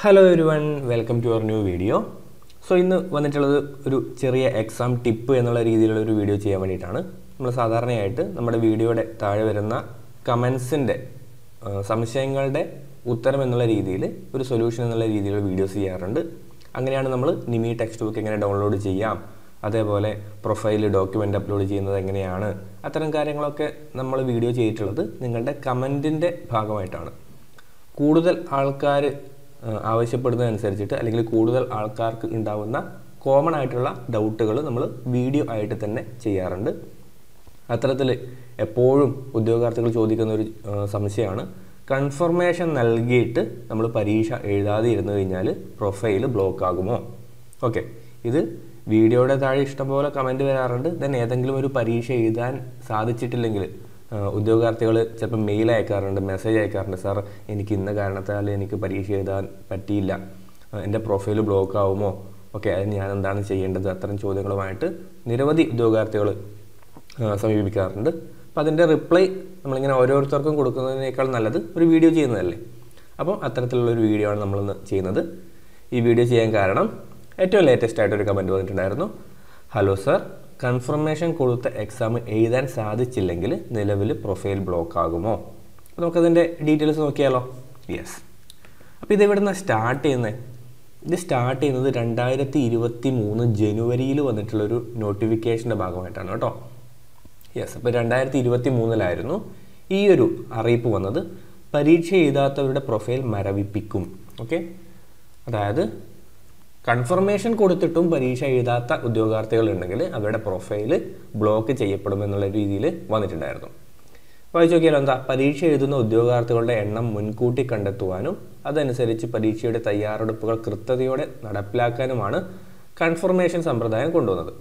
Hello everyone, welcome to our new video. So ഇന്ന് വന്നിട്ടുള്ളത് ഒരു ചെറിയ എക്സാം ടിപ്പ് എന്നുള്ള രീതിയിലുള്ള ഒരു വീഡിയോ ചെയ്യാൻ വേണ്ടിയിട്ടാണ്. നമ്മൾ സാധാരണയായിട്ട് നമ്മുടെ വീഡിയോയുടെ താഴെ വരുന്ന കമന്റ്സിന്റെ സംശയങ്ങളുടെ ഉത്തരം എന്നുള്ള രീതിയിൽ ഒരു സൊല്യൂഷൻ എന്നുള്ള രീതിയിലുള്ള വീഡിയോസ് ചെയ്യാറുണ്ട്. അങ്ങനെയാണ് നമ്മൾ നിമി ടെക്സ്റ്റ് ബുക്ക് എങ്ങനെ ഡൗൺലോഡ് ചെയ്യാം, അതേപോലെ പ്രൊഫൈൽ ഡോക്യുമെന്റ് അപ്ലോഡ് ചെയ്യുന്നത് എങ്ങനെയാണ്, അത്തരം കാര്യങ്ങളൊക്കെ നമ്മൾ വീഡിയോ ചെയ്തിട്ടുള്ളത് നിങ്ങളുടെ കമന്റിന്റെ ഭാഗമായിട്ടാണ്. കൂടുതൽ ആൾക്കാർ ആവശ്യപ്പെടുന്നതനുസരിച്ചിട്ട് അല്ലെങ്കിൽ കൂടുതൽ ആൾക്കാർക്ക് ഉണ്ടാവുന്ന കോമൺ ആയിട്ടുള്ള ഡൗട്ടുകൾ നമ്മൾ വീഡിയോ ആയിട്ട് തന്നെ ചെയ്യാറുണ്ട്. അത്തരത്തിൽ എപ്പോഴും ഉദ്യോഗാർത്ഥികൾ ചോദിക്കുന്ന ഒരു സംശയമാണ്, കൺഫർമേഷൻ നൽകിയിട്ട് നമ്മൾ പരീക്ഷ എഴുതാതെ ഇരുന്നു കഴിഞ്ഞാൽ പ്രൊഫൈൽ ബ്ലോക്ക് ആകുമോ? ഓക്കെ, ഇത് വീഡിയോയുടെ താഴെ ഇഷ്ടംപോലെ കമൻറ്റ് വരാറുണ്ട്. ദെൻ ഏതെങ്കിലും ഒരു പരീക്ഷ എഴുതാൻ സാധിച്ചിട്ടില്ലെങ്കിൽ ഉദ്യോഗാർത്ഥികൾ ചിലപ്പോൾ മെയിൽ അയക്കാറുണ്ട്, മെസ്സേജ് അയക്കാറുണ്ട്, സാർ എനിക്ക് ഇന്ന കാരണത്താൽ എനിക്ക് പരീക്ഷ എഴുതാൻ പറ്റിയില്ല, എൻ്റെ പ്രൊഫൈൽ ബ്ലോക്ക് ആവുമോ? ഓക്കെ, അതിന് ഞാൻ എന്താണ് ചെയ്യേണ്ടത്? അത്തരം ചോദ്യങ്ങളുമായിട്ട് നിരവധി ഉദ്യോഗാർത്ഥികൾ സമീപിക്കാറുണ്ട്. അപ്പോൾ അതിൻ്റെ റിപ്ലൈ നമ്മളിങ്ങനെ ഓരോരുത്തർക്കും കൊടുക്കുന്നതിനേക്കാൾ നല്ലത് ഒരു വീഡിയോ ചെയ്യുന്നതല്ലേ. അപ്പോൾ അത്തരത്തിലുള്ളൊരു വീഡിയോ ആണ് നമ്മളിന്ന് ചെയ്യുന്നത്. ഈ വീഡിയോ ചെയ്യാൻ കാരണം ഏറ്റവും ലേറ്റസ്റ്റ് ആയിട്ടൊരു കമൻറ്റ് വന്നിട്ടുണ്ടായിരുന്നു. ഹലോ സർ, കൺഫർമേഷൻ കൊടുത്ത എക്സാം എഴുതാൻ സാധിച്ചില്ലെങ്കിൽ നിലവിൽ പ്രൊഫൈൽ ബ്ലോക്ക് ആകുമോ? നമുക്കതിൻ്റെ ഡീറ്റെയിൽസ് നോക്കിയാലോ? യെസ്. അപ്പോൾ ഇതെവിടെ നിന്നാണ് സ്റ്റാർട്ട് ചെയ്യുന്നത്? ഇത് സ്റ്റാർട്ട് ചെയ്യുന്നത് 2023 ജനുവരിയിൽ വന്നിട്ടുള്ളൊരു നോട്ടിഫിക്കേഷൻ്റെ ഭാഗമായിട്ടാണ് കേട്ടോ. യെസ്, അപ്പോൾ 2023 ഈ ഒരു അറിയിപ്പ് വന്നത്. പരീക്ഷ എഴുതാത്തവരുടെ പ്രൊഫൈൽ മരവിപ്പിക്കും. ഓക്കെ, അതായത് കൺഫർമേഷൻ കൊടുത്തിട്ടും പരീക്ഷ എഴുതാത്ത ഉദ്യോഗാർത്ഥികൾ ഉണ്ടെങ്കിൽ അവരുടെ പ്രൊഫൈൽ ബ്ലോക്ക് ചെയ്യപ്പെടുമെന്നുള്ള രീതിയിൽ വന്നിട്ടുണ്ടായിരുന്നു. വായിച്ചു നോക്കിയാലോ എന്താ? പരീക്ഷ എഴുതുന്ന ഉദ്യോഗാർത്ഥികളുടെ എണ്ണം മുൻകൂട്ടി കണ്ടെത്തുവാനും അതനുസരിച്ച് പരീക്ഷയുടെ തയ്യാറെടുപ്പുകൾ കൃത്യതയോടെ നടപ്പിലാക്കാനുമാണ് കൺഫർമേഷൻ സമ്പ്രദായം കൊണ്ടുവന്നത്.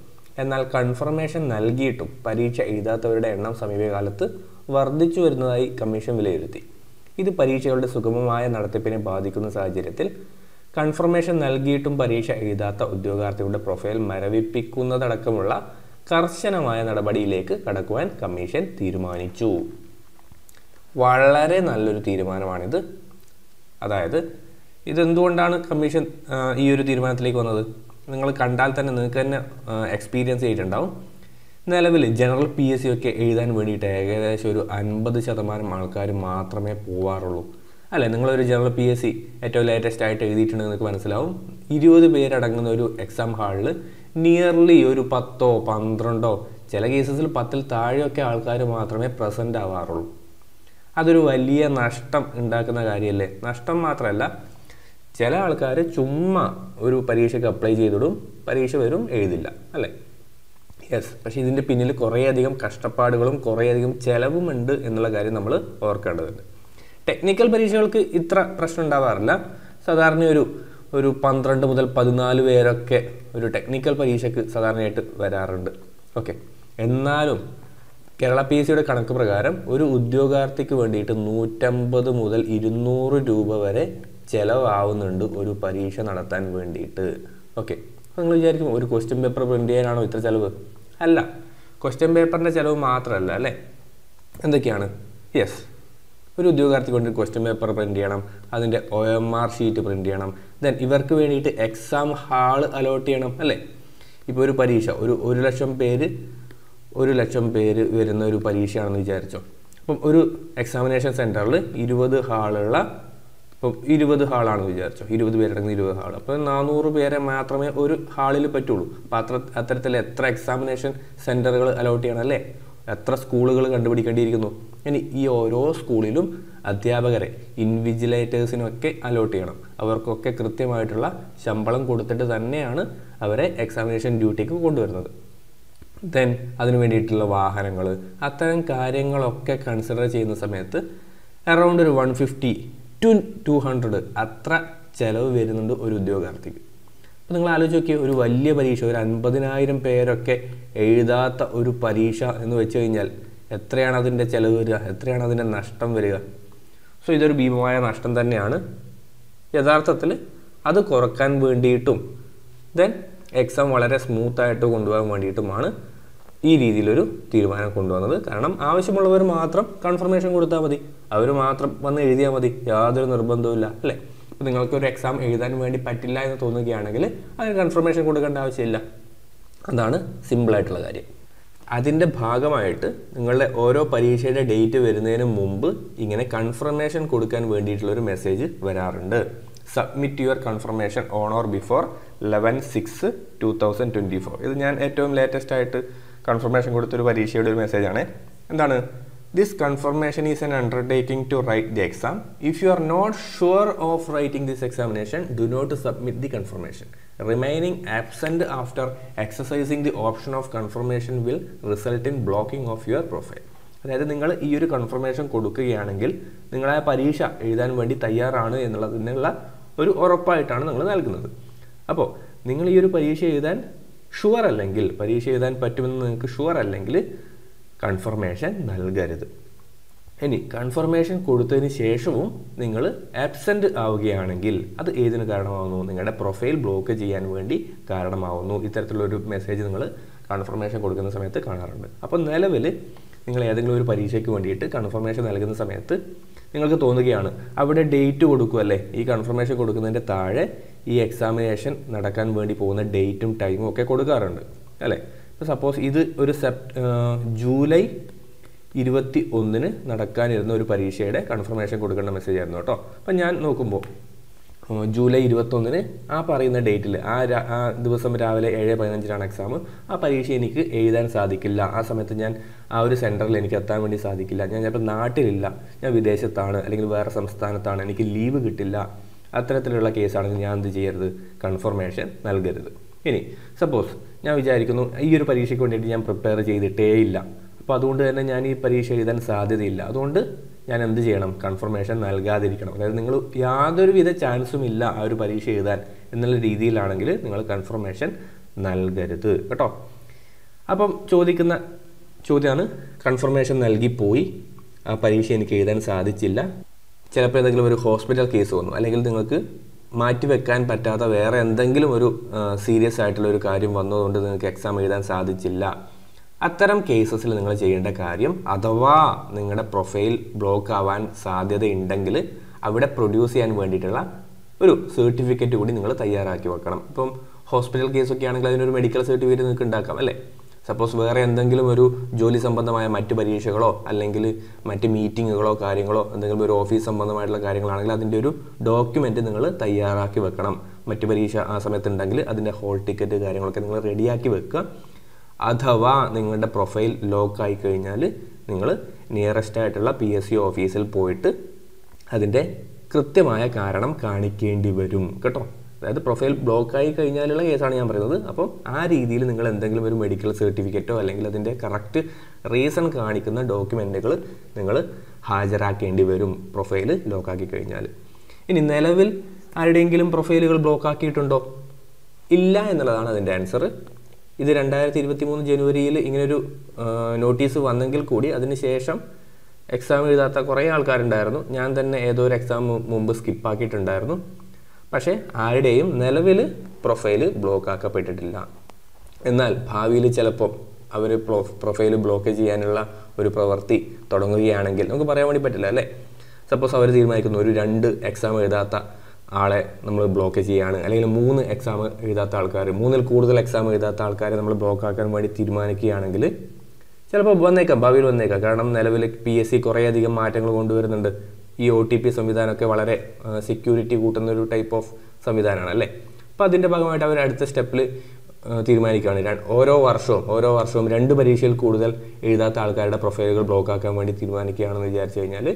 എന്നാൽ കൺഫർമേഷൻ നൽകിയിട്ടും പരീക്ഷ എഴുതാത്തവരുടെ എണ്ണം സമീപകാലത്ത് വർദ്ധിച്ചു വരുന്നതായി കമ്മീഷൻ വിലയിരുത്തി. ഇത് പരീക്ഷകളുടെ സുഗമമായ നടത്തിപ്പിനെ ബാധിക്കുന്ന സാഹചര്യത്തിൽ കൺഫർമേഷൻ നൽകിയിട്ടും പരീക്ഷ എഴുതാത്ത ഉദ്യോഗാർത്ഥികളുടെ പ്രൊഫൈൽ മരവിപ്പിക്കുന്നതടക്കമുള്ള കർശനമായ നടപടിയിലേക്ക് കടക്കുവാൻ കമ്മീഷൻ തീരുമാനിച്ചു. വളരെ നല്ലൊരു തീരുമാനമാണിത്. അതായത് ഇതെന്തുകൊണ്ടാണ് കമ്മീഷൻ ഈ ഒരു തീരുമാനത്തിലേക്ക് വന്നത്? നിങ്ങൾ കണ്ടാൽ തന്നെ നിങ്ങൾക്ക് തന്നെ എക്സ്പീരിയൻസ് ചെയ്തിട്ടുണ്ടാവും. നിലവിൽ ജനറൽ PSC ഒക്കെ എഴുതാൻ വേണ്ടിയിട്ട് ഏകദേശം ഒരു 50% ആൾക്കാർ മാത്രമേ പോവാറുള്ളൂ അല്ലേ? നിങ്ങളൊരു ജനറൽ PSC ഏറ്റവും ലേറ്റസ്റ്റ് ആയിട്ട് എഴുതിയിട്ടുണ്ടെന്ന് നിങ്ങൾക്ക് മനസ്സിലാവും. 20 പേരടങ്ങുന്ന ഒരു എക്സാം ഹാളിൽ നിയർലി ഒരു 10 12 ചില കേസസിൽ 10 താഴെയൊക്കെ ആൾക്കാർ മാത്രമേ പ്രസൻ്റ് ആവാറുള്ളൂ. അതൊരു വലിയ നഷ്ടം ഉണ്ടാക്കുന്ന കാര്യമല്ലേ? നഷ്ടം മാത്രമല്ല, ചില ആൾക്കാർ ചുമ്മാ ഒരു പരീക്ഷയ്ക്ക് അപ്ലൈ ചെയ്തിടും, പരീക്ഷ വരും, എഴുതില്ല അല്ലേ? യെസ്. പക്ഷേ ഇതിൻ്റെ പിന്നിൽ കുറേയധികം കഷ്ടപ്പാടുകളും കുറേയധികം ചിലവുമുണ്ട് എന്നുള്ള കാര്യം നമ്മൾ ഓർക്കേണ്ടതുണ്ട്. ടെക്നിക്കൽ പരീക്ഷകൾക്ക് ഇത്ര പ്രശ്നം ഉണ്ടാവാറില്ല. സാധാരണ ഒരു 12 മുതൽ 14 പേരൊക്കെ ഒരു ടെക്നിക്കൽ പരീക്ഷയ്ക്ക് സാധാരണയായിട്ട് വരാറുണ്ട്. ഓക്കെ, എന്നാലും കേരള PSCയുടെ കണക്ക് പ്രകാരം ഒരു ഉദ്യോഗാർത്ഥിക്ക് വേണ്ടിയിട്ട് 150 മുതൽ 200 രൂപ വരെ ചിലവാവുന്നുണ്ട് ഒരു പരീക്ഷ നടത്താൻ വേണ്ടിയിട്ട്. ഓക്കെ, നിങ്ങൾ വിചാരിക്കും ഒരു ക്വസ്റ്റ്യൻ പേപ്പർ പ്രിൻ്റ് ചെയ്യാനാണോ ഇത്ര ചിലവ്? അല്ല, ക്വസ്റ്റ്യൻ പേപ്പറിൻ്റെ ചിലവ് മാത്രമല്ല അല്ലേ. എന്തൊക്കെയാണ്? യെസ്, ഒരു ഉദ്യോഗാർത്ഥിക്ക് വേണ്ടി ക്വസ്റ്റ്യൻ പേപ്പർ പ്രിൻ്റ് ചെയ്യണം, അതിൻ്റെ OMR ഷീറ്റ് പ്രിൻ്റ് ചെയ്യണം, ദെൻ ഇവർക്ക് വേണ്ടിയിട്ട് എക്സാം ഹാള് അലോട്ട് ചെയ്യണം അല്ലേ. ഇപ്പോൾ ഒരു പരീക്ഷ ഒരു 1 ലക്ഷം പേര് വരുന്ന ഒരു പരീക്ഷയാണെന്ന് വിചാരിച്ചോ. അപ്പം ഒരു എക്സാമിനേഷൻ സെൻറ്ററിൽ 20 ഹാളുള്ള, ഇപ്പം 20 ഹാളാണെന്ന് വിചാരിച്ചോ, 20 പേരടങ്ങുന്ന 20 ഹാൾ, അപ്പോൾ 400 പേരെ മാത്രമേ ഒരു ഹാളിൽ പറ്റുള്ളൂ. അപ്പോൾ അത്തരത്തിൽ എത്ര എക്സാമിനേഷൻ സെൻറ്ററുകൾ അലോട്ട് ചെയ്യണം അല്ലേ? എത്ര സ്കൂളുകൾ കണ്ടുപിടിക്കേണ്ടിയിരിക്കുന്നു. ഇനി ഈ ഓരോ സ്കൂളിലും അധ്യാപകരെ, ഇൻവിജിലേറ്റേഴ്സിനൊക്കെ അലോട്ട് ചെയ്യണം. അവർക്കൊക്കെ കൃത്യമായിട്ടുള്ള ശമ്പളം കൊടുത്തിട്ട് തന്നെയാണ് അവരെ എക്സാമിനേഷൻ ഡ്യൂട്ടിക്ക് കൊണ്ടുവരുന്നത്. ദെൻ അതിന് വേണ്ടിയിട്ടുള്ള വാഹനങ്ങൾ, അത്തരം കാര്യങ്ങളൊക്കെ കൺസിഡർ ചെയ്യുന്ന സമയത്ത് അറൗണ്ട് ഒരു 150 to 200 അത്ര ചിലവ് വരുന്നുണ്ട് ഒരു ഉദ്യോഗാർത്ഥിക്ക്. അപ്പോൾ നിങ്ങൾ ആലോചിച്ച് നോക്കിയാൽ ഒരു വലിയ പരീക്ഷ, ഒരു 50,000 പേരൊക്കെ എഴുതാത്ത ഒരു പരീക്ഷ എന്ന് വെച്ച് കഴിഞ്ഞാൽ എത്രയാണ് അതിൻ്റെ ചിലവ് വരിക, എത്രയാണ് അതിൻ്റെ നഷ്ടം വരിക? സോ ഇതൊരു ഭീമമായ നഷ്ടം തന്നെയാണ്. യഥാർത്ഥത്തിൽ അത് കുറക്കാൻ വേണ്ടിയിട്ടും ദെൻ എക്സാം വളരെ സ്മൂത്തായിട്ട് കൊണ്ടുപോകാൻ വേണ്ടിയിട്ടുമാണ് ഈ രീതിയിലൊരു തീരുമാനം കൊണ്ടുവന്നത്. കാരണം ആവശ്യമുള്ളവർ മാത്രം കൺഫർമേഷൻ കൊടുത്താൽ മതി, അവർ മാത്രം വന്ന് എഴുതിയാൽ മതി, യാതൊരു നിർബന്ധവുമില്ല അല്ലേ. അപ്പോൾ നിങ്ങൾക്കൊരു എക്സാം എഴുതാൻ വേണ്ടി പറ്റില്ല എന്ന് തോന്നുകയാണെങ്കിൽ അതിന് കൺഫർമേഷൻ കൊടുക്കേണ്ട ആവശ്യമില്ല. അതാണ് സിമ്പിളായിട്ടുള്ള കാര്യം. അതിൻ്റെ ഭാഗമായിട്ട് നിങ്ങളുടെ ഓരോ പരീക്ഷയുടെ ഡേറ്റ് വരുന്നതിന് മുമ്പ് ഇങ്ങനെ കൺഫർമേഷൻ കൊടുക്കാൻ വേണ്ടിയിട്ടുള്ളൊരു മെസ്സേജ് വരാറുണ്ട്. Submit your confirmation on or before 11/6/2024. ഇത് ഞാൻ ഏറ്റവും ലേറ്റസ്റ്റ് ആയിട്ട് കൺഫർമേഷൻ കൊടുത്തൊരു പരീക്ഷയുടെ ഒരു മെസ്സേജാണ്. എന്താണ്? This confirmation is an undertaking to write the exam. If you are not sure of writing this examination, do not submit the confirmation. Remaining absent after exercising the option of confirmation will result in blocking of your profile. അതായത് നിങ്ങൾ ഈ ഒരു confirmation കൊടുക്കുകയാണെങ്കിൽ നിങ്ങളെ പരീക്ഷ എഴുതാൻ വേണ്ടി തയ്യാറാണ് എന്നുള്ളതിനുള്ള ഒരു ഉറപ്പായിട്ടാണ് നിങ്ങൾ നൽകുന്നത്. അപ്പോൾ നിങ്ങൾ ഈ ഒരു പരീക്ഷ എഴുതാൻ ഷുവർ അല്ലെങ്കിൽ, പരീക്ഷ എഴുതാൻ പറ്റുമെന്ന് നിങ്ങൾക്ക് ഷുവർ അല്ലെങ്കിൽ കൺഫർമേഷൻ നൽകരുത്. ഇനി കൺഫർമേഷൻ കൊടുത്തതിന് ശേഷവും നിങ്ങൾ ആബ്സെൻറ്റ് ആവുകയാണെങ്കിൽ അത് ഏതിന് കാരണമാവുന്നു? നിങ്ങളുടെ പ്രൊഫൈൽ ബ്ലോക്ക് ചെയ്യാൻ വേണ്ടി കാരണമാവുന്നു. ഇത്തരത്തിലുള്ളൊരു മെസ്സേജ് നിങ്ങൾ കൺഫർമേഷൻ കൊടുക്കുന്ന സമയത്ത് കാണാറുണ്ട്. അപ്പോൾ നിലവിൽ നിങ്ങൾ ഏതെങ്കിലും ഒരു പരീക്ഷയ്ക്ക് വേണ്ടിയിട്ട് കൺഫർമേഷൻ നൽകുന്ന സമയത്ത് നിങ്ങൾക്ക് തോന്നുകയാണ് അവിടെ ഡേറ്റ് കൊടുക്കുമല്ലേ, ഈ കൺഫർമേഷൻ കൊടുക്കുന്നതിൻ്റെ താഴെ ഈ എക്സാമിനേഷൻ നടക്കാൻ വേണ്ടി പോകുന്ന ഡേറ്റും ടൈമും ഒക്കെ കൊടുക്കാറുണ്ട് അല്ലേ. ഇപ്പോൾ സപ്പോസ് ഇത് ഒരു ജൂലൈ 21 നടക്കാനിരുന്ന ഒരു പരീക്ഷയുടെ കൺഫർമേഷൻ കൊടുക്കേണ്ട മെസ്സേജ് ആയിരുന്നു കേട്ടോ. അപ്പം ഞാൻ നോക്കുമ്പോൾ ജൂലൈ 21 ആ പറയുന്ന ഡേറ്റിൽ ആ ദിവസം രാവിലെ 7:15 എക്സാം. ആ പരീക്ഷ എനിക്ക് എഴുതാൻ സാധിക്കില്ല. ആ സമയത്ത് ഞാൻ ആ ഒരു സെൻറ്ററിൽ എനിക്ക് എത്താൻ വേണ്ടി സാധിക്കില്ല. ഞാൻ ചിലപ്പോൾ നാട്ടിലില്ല, ഞാൻ വിദേശത്താണ് അല്ലെങ്കിൽ വേറെ സംസ്ഥാനത്താണ്, എനിക്ക് ലീവ് കിട്ടില്ല. അത്തരത്തിലുള്ള കേസാണെങ്കിൽ ഞാൻ എന്ത് ചെയ്യരുത്? കൺഫർമേഷൻ നൽകരുത്. ഇനി സപ്പോസ് ഞാൻ വിചാരിക്കുന്നു ഈ ഒരു പരീക്ഷയ്ക്ക് വേണ്ടിയിട്ട് ഞാൻ പ്രിപ്പയർ ചെയ്തിട്ടേ ഇല്ല, അപ്പോൾ അതുകൊണ്ട് തന്നെ ഞാൻ ഈ പരീക്ഷ എഴുതാൻ സാധ്യതയില്ല, അതുകൊണ്ട് ഞാൻ എന്ത് ചെയ്യണം? കൺഫർമേഷൻ നൽകാതിരിക്കണം. അതായത് നിങ്ങൾ യാതൊരുവിധ ചാൻസും ഇല്ല ആ ഒരു പരീക്ഷ എഴുതാൻ എന്നുള്ള രീതിയിലാണെങ്കിൽ നിങ്ങൾ കൺഫർമേഷൻ നൽകരുത് കേട്ടോ. അപ്പം ചോദിക്കുന്ന ചോദ്യമാണ്, കൺഫർമേഷൻ നൽകിപ്പോയി, ആ പരീക്ഷ എനിക്ക് എഴുതാൻ സാധിച്ചില്ല, ചിലപ്പോൾ ഏതെങ്കിലും ഒരു ഹോസ്പിറ്റൽ കേസ് വന്നു, അല്ലെങ്കിൽ നിങ്ങൾക്ക് മാറ്റിവെക്കാൻ പറ്റാത്ത വേറെ എന്തെങ്കിലും ഒരു സീരിയസ് ആയിട്ടുള്ള ഒരു കാര്യം വന്നതുകൊണ്ട് നിങ്ങൾക്ക് എക്സാം എഴുതാൻ സാധിച്ചില്ല. അത്തരം കേസസിൽ നിങ്ങൾ ചെയ്യേണ്ട കാര്യം, അഥവാ നിങ്ങളുടെ പ്രൊഫൈൽ ബ്ലോക്ക് ആവാൻ സാധ്യതയുണ്ടെങ്കിൽ അവിടെ പ്രൊഡ്യൂസ് ചെയ്യാൻ വേണ്ടിയിട്ടുള്ള ഒരു സർട്ടിഫിക്കറ്റ് കൂടി നിങ്ങൾ തയ്യാറാക്കി വെക്കണം. ഇപ്പം ഹോസ്പിറ്റൽ കേസൊക്കെ ആണെങ്കിൽ അതിനൊരു മെഡിക്കൽ സർട്ടിഫിക്കറ്റ് നിങ്ങൾക്ക് ഉണ്ടാക്കാം അല്ലേ. സപ്പോസ് വേറെ എന്തെങ്കിലും ഒരു ജോലി സംബന്ധമായ മറ്റ് പരീക്ഷകളോ അല്ലെങ്കിൽ മറ്റ് മീറ്റിങ്ങുകളോ കാര്യങ്ങളോ എന്തെങ്കിലും ഒരു ഓഫീസ് സംബന്ധമായിട്ടുള്ള കാര്യങ്ങളാണെങ്കിൽ അതിൻ്റെ ഒരു ഡോക്യുമെൻ്റ് നിങ്ങൾ തയ്യാറാക്കി വെക്കണം. മറ്റ് പരീക്ഷ ആ സമയത്തുണ്ടെങ്കിൽ അതിൻ്റെ ഹോൾ ടിക്കറ്റ് കാര്യങ്ങളൊക്കെ നിങ്ങൾ റെഡിയാക്കി വെക്കുക. അഥവാ നിങ്ങളുടെ പ്രൊഫൈൽ ലോക്കായി കഴിഞ്ഞാൽ നിങ്ങൾ നിയറസ്റ്റ് ആയിട്ടുള്ള PSC ഓഫീസിൽ പോയിട്ട് അതിൻ്റെ കൃത്യമായ കാരണം കാണിക്കേണ്ടി വരും കേട്ടോ. അതായത് പ്രൊഫൈൽ ബ്ലോക്കായി കഴിഞ്ഞാലുള്ള കേസാണ് ഞാൻ പറയുന്നത്. അപ്പം ആ രീതിയിൽ നിങ്ങൾ എന്തെങ്കിലും ഒരു മെഡിക്കൽ സർട്ടിഫിക്കറ്റോ അല്ലെങ്കിൽ അതിൻ്റെ കറക്റ്റ് റീസൺ കാണിക്കുന്ന ഡോക്യുമെൻറ്റുകൾ നിങ്ങൾ ഹാജരാക്കേണ്ടി വരും പ്രൊഫൈൽ ലോക്കാക്കി കഴിഞ്ഞാൽ. ഇനി നിലവിൽ ആരുടെയെങ്കിലും പ്രൊഫൈലുകൾ ബ്ലോക്കാക്കിയിട്ടുണ്ടോ? ഇല്ല എന്നുള്ളതാണ് അതിൻ്റെ ആൻസർ. ഇത് 2023 ജനുവരിയിൽ ഇങ്ങനൊരു നോട്ടീസ് വന്നെങ്കിൽ കൂടി അതിന് ശേഷം എക്സാം എഴുതാത്ത കുറേ ആൾക്കാരുണ്ടായിരുന്നു. ഞാൻ തന്നെ ഏതോ ഒരു എക്സാം മുമ്പ് സ്കിപ്പാക്കിയിട്ടുണ്ടായിരുന്നു. പക്ഷേ ആരുടെയും നിലവിൽ പ്രൊഫൈൽ ബ്ലോക്ക് ആക്കപ്പെട്ടിട്ടില്ല. എന്നാൽ ഭാവിയിൽ ചിലപ്പോൾ അവർ പ്രൊഫൈൽ ബ്ലോക്ക് ചെയ്യാനുള്ള ഒരു പ്രവൃത്തി തുടങ്ങുകയാണെങ്കിൽ നമുക്ക് പറയാൻ വേണ്ടി പറ്റില്ല അല്ലേ. സപ്പോസ് അവർ തീരുമാനിക്കുന്നു ഒരു 2 എക്സാം എഴുതാത്ത ആളെ നമ്മൾ ബ്ലോക്ക് ചെയ്യുകയാണ്, അല്ലെങ്കിൽ 3 എക്സാം എഴുതാത്ത ആൾക്കാർ, 3-ൽ കൂടുതൽ എക്സാം എഴുതാത്ത ആൾക്കാരെ നമ്മൾ ബ്ലോക്ക് ആക്കാൻ വേണ്ടി തീരുമാനിക്കുകയാണെങ്കിൽ ചിലപ്പോൾ വന്നേക്കാം, ഭാവിയിൽ വന്നേക്കാം. കാരണം നിലവിൽ PSC കുറേയധികം മാറ്റങ്ങൾ കൊണ്ടുവരുന്നുണ്ട്. ഈ OTP സംവിധാനമൊക്കെ വളരെ സെക്യൂരിറ്റി കൂട്ടുന്ന ഒരു ടൈപ്പ് ഓഫ് സംവിധാനമാണ് അല്ലേ. അപ്പോൾ അതിൻ്റെ ഭാഗമായിട്ട് അവർ അടുത്ത സ്റ്റെപ്പിൽ തീരുമാനിക്കുകയാണ് ഓരോ വർഷവും 2 പരീക്ഷയിൽ കൂടുതൽ എഴുതാത്ത ആൾക്കാരുടെ പ്രൊഫൈലുകൾ ബ്ലോക്ക് ആക്കാൻ വേണ്ടി തീരുമാനിക്കുകയാണെന്ന് വിചാരിച്ചു കഴിഞ്ഞാൽ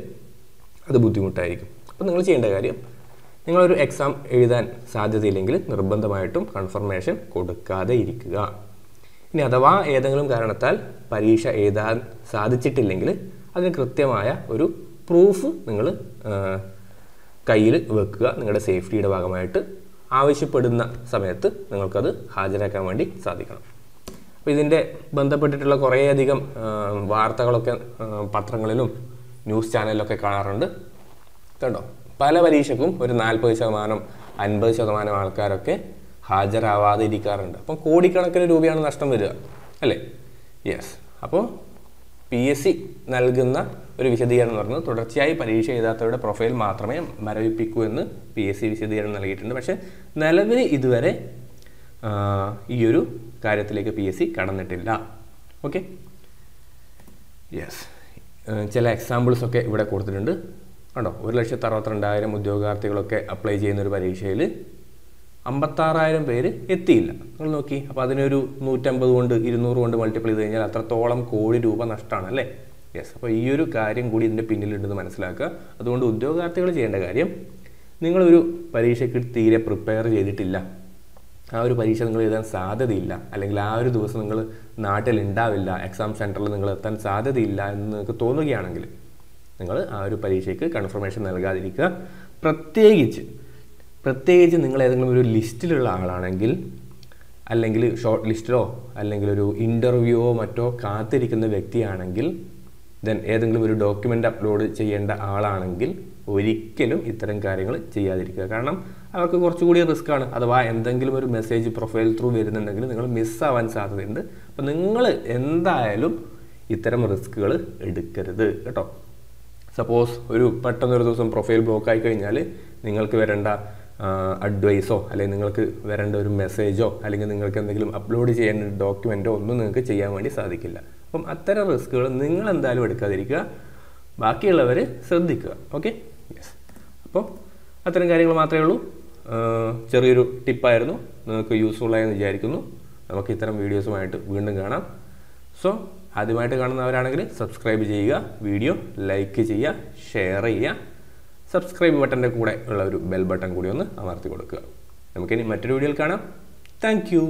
അത് ബുദ്ധിമുട്ടായിരിക്കും. അപ്പോൾ നിങ്ങൾ ചെയ്യേണ്ട കാര്യം, നിങ്ങളൊരു എക്സാം എഴുതാൻ സാധ്യതയില്ലെങ്കിൽ നിർബന്ധമായിട്ടും കൺഫർമേഷൻ കൊടുക്കാതെ ഇരിക്കുക. ഇനി അഥവാ ഏതെങ്കിലും കാരണത്താൽ പരീക്ഷ എഴുതാൻ സാധിച്ചിട്ടില്ലെങ്കിൽ അതിന് കൃത്യമായ ഒരു പ്രൂഫ് നിങ്ങൾ കയ്യിൽ വെക്കുക. നിങ്ങളുടെ സേഫ്റ്റിയുടെ ഭാഗമായിട്ട് ആവശ്യപ്പെടുന്ന സമയത്ത് നിങ്ങൾക്കത് ഹാജരാക്കാൻ വേണ്ടി സാധിക്കണം. അപ്പോൾ ഇതിൻ്റെ ബന്ധപ്പെട്ടിട്ടുള്ള കുറേയധികം വാർത്തകളൊക്കെ പത്രങ്ങളിലും ന്യൂസ് ചാനലിലൊക്കെ കാണാറുണ്ട് കേട്ടോ. പല പരീക്ഷയ്ക്കും ഒരു 40%, 50% ആൾക്കാരൊക്കെ ഹാജരാവാതെ ഇരിക്കാറുണ്ട്. അപ്പം കോടിക്കണക്കിന് രൂപയാണ് നഷ്ടം വരിക അല്ലേ. യെസ്, അപ്പോൾ PSC നൽകുന്ന ഒരു വിശദീകരണം എന്ന് പറയുന്നത് തുടർച്ചയായി പരീക്ഷ എഴുതാത്തവരുടെ പ്രൊഫൈൽ മാത്രമേ മരവിപ്പിക്കൂ എന്ന് PSC വിശദീകരണം നൽകിയിട്ടുണ്ട്. പക്ഷേ നിലവിൽ ഇതുവരെ ഈ ഒരു കാര്യത്തിലേക്ക് PSC കടന്നിട്ടില്ല. Okay, yes. ചില എക്സാമ്പിൾസൊക്കെ ഇവിടെ കൊടുത്തിട്ടുണ്ട്. കണ്ടോ, 1,62,000 ഉദ്യോഗാർത്ഥികളൊക്കെ അപ്ലൈ ചെയ്യുന്ന ഒരു പരീക്ഷയിൽ 56,000 പേര് എത്തിയില്ല. നിങ്ങൾ നോക്കി, അപ്പോൾ അതിനൊരു 150 കൊണ്ട് 200 കൊണ്ട് മൾട്ടിപ്ലൈ ചെയ്ത് കഴിഞ്ഞാൽ അത്രത്തോളം കോടി രൂപ നഷ്ടമാണ് അല്ലേ? യെസ്. അപ്പോൾ ഈ ഒരു കാര്യം കൂടി ഇതിൻ്റെ പിന്നിലുണ്ടെന്ന് മനസ്സിലാക്കുക. അതുകൊണ്ട് ഉദ്യോഗാർത്ഥികൾ ചെയ്യേണ്ട കാര്യം, നിങ്ങളൊരു പരീക്ഷയ്ക്ക് തീരെ പ്രിപ്പയർ ചെയ്തിട്ടില്ല, ആ ഒരു പരീക്ഷ നിങ്ങൾ എഴുതാൻ സാധ്യതയില്ല, അല്ലെങ്കിൽ ആ ഒരു ദിവസം നിങ്ങൾ നാട്ടിലുണ്ടാവില്ല, എക്സാം സെൻറ്ററിൽ നിങ്ങൾ എത്താൻ സാധ്യതയില്ല എന്ന് നിങ്ങൾക്ക് തോന്നുകയാണെങ്കിൽ നിങ്ങൾ ആ ഒരു പരീക്ഷയ്ക്ക് കൺഫർമേഷൻ നൽകാതിരിക്കുക. പ്രത്യേകിച്ച് നിങ്ങൾ ഏതെങ്കിലും ഒരു ലിസ്റ്റിലുള്ള ആളാണെങ്കിൽ, അല്ലെങ്കിൽ ഷോർട്ട് ലിസ്റ്റിലോ അല്ലെങ്കിൽ ഒരു ഇൻ്റർവ്യൂവോ മറ്റോ കാത്തിരിക്കുന്ന വ്യക്തിയാണെങ്കിൽ, ദെൻ ഏതെങ്കിലും ഒരു ഡോക്യുമെൻ്റ് അപ്ലോഡ് ചെയ്യേണ്ട ആളാണെങ്കിൽ ഒരിക്കലും ഇത്തരം കാര്യങ്ങൾ ചെയ്യാതിരിക്കുക. കാരണം അവർക്ക് കുറച്ചുകൂടി റിസ്ക് ആണ്. അഥവാ എന്തെങ്കിലും ഒരു മെസ്സേജ് പ്രൊഫൈൽ ത്രൂ വരുന്നുണ്ടെങ്കിൽ നിങ്ങൾ മിസ്സാവാൻ സാധ്യതയുണ്ട്. അപ്പോൾ നിങ്ങൾ എന്തായാലും ഇത്തരം റിസ്കുകൾ എടുക്കരുത് കേട്ടോ. സപ്പോസ് പെട്ടെന്നൊരു ദിവസം പ്രൊഫൈൽ ബ്ലോക്ക് ആയി കഴിഞ്ഞാൽ നിങ്ങൾക്ക് വരേണ്ട അഡ്വൈസോ അല്ലെങ്കിൽ നിങ്ങൾക്ക് വരേണ്ട ഒരു മെസ്സേജോ അല്ലെങ്കിൽ നിങ്ങൾക്ക് എന്തെങ്കിലും അപ്ലോഡ് ചെയ്യേണ്ട ഡോക്യുമെൻറ്റോ ഒന്നും നിങ്ങൾക്ക് ചെയ്യാൻ വേണ്ടി സാധിക്കില്ല. അപ്പം അത്തരം റിസ്കുകൾ നിങ്ങൾ എന്തായാലും എടുക്കാതിരിക്കുക, ബാക്കിയുള്ളവർ ശ്രദ്ധിക്കുക. Okay, yes. അപ്പോൾ അത്തരം കാര്യങ്ങൾ മാത്രമേ ഉള്ളൂ. ചെറിയൊരു ടിപ്പായിരുന്നു, നിങ്ങൾക്ക് യൂസ്ഫുള്ളായെന്ന് വിചാരിക്കുന്നു. നമുക്ക് ഇത്തരം വീഡിയോസുമായിട്ട് വീണ്ടും കാണാം. സോ ആദ്യമായിട്ട് കാണുന്നവരാണെങ്കിൽ സബ്സ്ക്രൈബ് ചെയ്യുക, വീഡിയോ ലൈക്ക് ചെയ്യുക, ഷെയർ ചെയ്യുക, സബ്സ്ക്രൈബ് ബട്ടൻ്റെ കൂടെ ഉള്ള ഒരു ബെൽ ബട്ടൺ കൂടി ഒന്ന് അമർത്തി കൊടുക്കുക. നമുക്കിനി മറ്റൊരു വീഡിയോയിൽ കാണാം. Thank you.